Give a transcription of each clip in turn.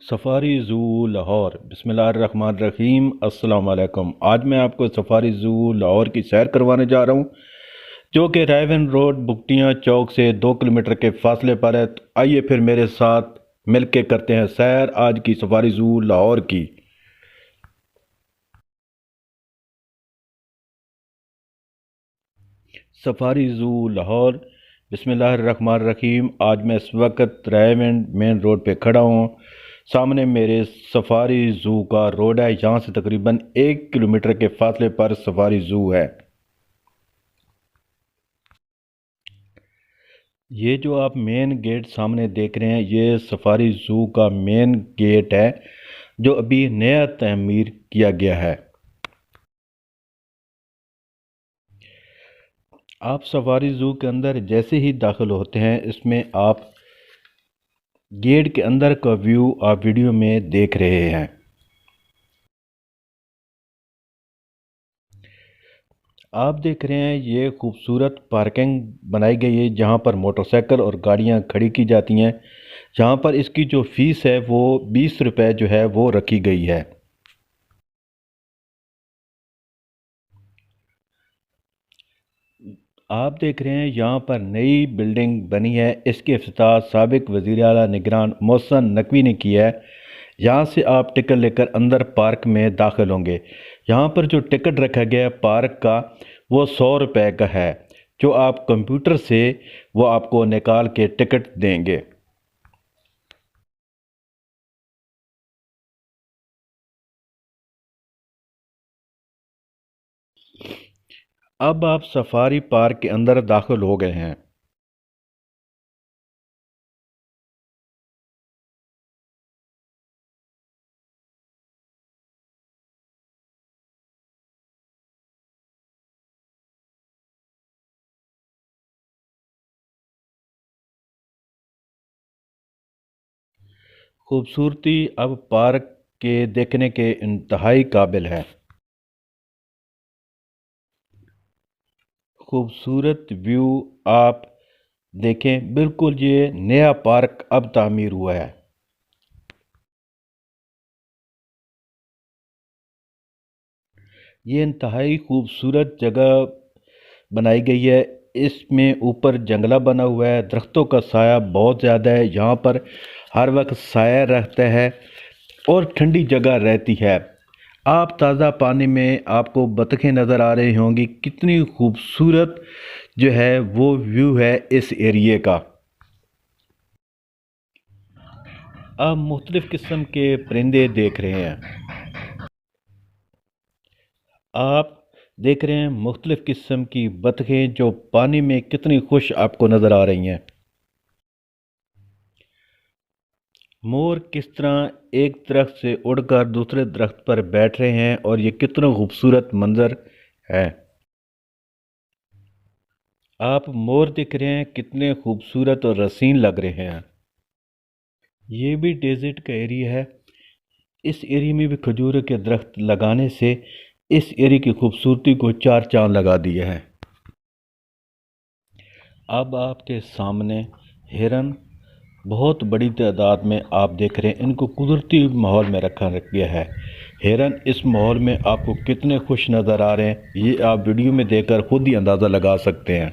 Safari زو لاہور بسم اللہ الرحمن الرحیم السلام علیکم۔ آج میں آپ کو سفاری زو لاہور کی سیر کروانے جا رہا ہوں، جو کہ ریون روڈ بگٹیاں چوک سے 2 کلومیٹر کے فاصلے پر ہے۔ تو آئیے پھر میرے ساتھ مل کے کرتے ہیں سیر آج کی سفاری زو لاہور کی۔ سفاری زو لاہور بسم اللہ الرحمن الرحیم۔ آج میں اس وقت ریون مین روڈ پہ کھڑا ہوں۔ سامنے میرے سفاری زو کا روڈ ہے، یہاں سے تقریباً 1 کلومیٹر کے فاصلے پر سفاری زو ہے۔ یہ جو آپ مین گیٹ سامنے دیکھ رہے ہیں، یہ سفاری زو کا مین گیٹ ہے جو ابھی نیا تعمیر کیا گیا ہے۔ آپ سفاری زو کے اندر جیسے ہی داخل ہوتے ہیں، اس میں آپ گیٹ کے اندر کا ویو آپ ویڈیو میں دیکھ رہے ہیں۔ آپ دیکھ رہے ہیں یہ خوبصورت پارکنگ بنائی گئی ہے جہاں پر موٹر سائیکل اور گاڑیاں کھڑی کی جاتی ہیں، جہاں پر اس کی جو فیس ہے وہ 20 روپے جو ہے وہ رکھی گئی ہے۔ آپ دیکھ رہے ہیں یہاں پر نئی بلڈنگ بنی ہے، اس کے افتتاح سابق وزیر اعلیٰ نگران محسن نقوی نے کیا ہے۔ یہاں سے آپ ٹکٹ لے کر اندر پارک میں داخل ہوں گے۔ یہاں پر جو ٹکٹ رکھا گیا ہے پارک کا وہ 100 روپے کا ہے، جو آپ کمپیوٹر سے وہ آپ کو نکال کے ٹکٹ دیں گے۔ اب آپ سفاری پارک کے اندر داخل ہو گئے ہیں۔ خوبصورتی اب پارک کے دیکھنے کے انتہائی قابل ہے۔ خوبصورت ویو آپ دیکھیں، بالکل یہ نیا پارک اب تعمیر ہوا ہے۔ یہ انتہائی خوبصورت جگہ بنائی گئی ہے۔ اس میں اوپر جنگلہ بنا ہوا ہے، درختوں کا سایہ بہت زیادہ ہے، یہاں پر ہر وقت سایہ رہتا ہے اور ٹھنڈی جگہ رہتی ہے۔ آپ تازہ پانی میں آپ کو بطخیں نظر آ رہی ہوں گی، کتنی خوبصورت جو ہے وہ ویو ہے اس ایریے کا۔ آپ مختلف قسم کے پرندے دیکھ رہے ہیں۔ آپ دیکھ رہے ہیں مختلف قسم کی بطخیں جو پانی میں کتنی خوش آپ کو نظر آ رہی ہیں۔ مور کس طرح ایک درخت سے اڑ کر دوسرے درخت پر بیٹھ رہے ہیں اور یہ کتنا خوبصورت منظر ہے۔ آپ مور دیکھ رہے ہیں کتنے خوبصورت اور رسین لگ رہے ہیں۔ یہ بھی ڈیزرٹ کا ایریا ہے۔ اس ایریا میں بھی کھجوروں کے درخت لگانے سے اس ایریا کی خوبصورتی کو 4 چاند لگا دیا ہے۔ اب آپ کے سامنے ہرن بہت بڑی تعداد میں آپ دیکھ رہے ہیں، ان کو قدرتی ماحول میں رکھا گیا ہے۔ ہرن اس ماحول میں آپ کو کتنے خوش نظر آ رہے ہیں، یہ آپ ویڈیو میں دیکھ کر خود ہی اندازہ لگا سکتے ہیں۔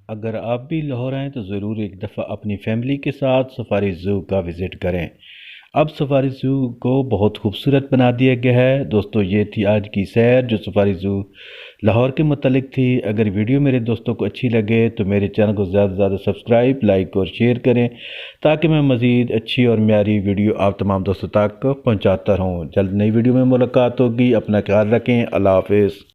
اگر آپ بھی لاہور آئیں تو ضرور ایک دفعہ اپنی فیملی کے ساتھ سفاری زو کا وزٹ کریں۔ اب سفاری زو کو بہت خوبصورت بنا دیا گیا ہے۔ دوستو یہ تھی آج کی سیر جو سفاری زو لاہور کے متعلق تھی۔ اگر ویڈیو میرے دوستوں کو اچھی لگے تو میرے چینل کو زیادہ سے زیادہ سبسکرائب، لائک اور شیئر کریں تاکہ میں مزید اچھی اور معیاری ویڈیو آپ تمام دوستوں تک پہنچاتا رہوں۔ جلد نئی ویڈیو میں ملاقات ہوگی، اپنا خیال رکھیں، اللہ حافظ۔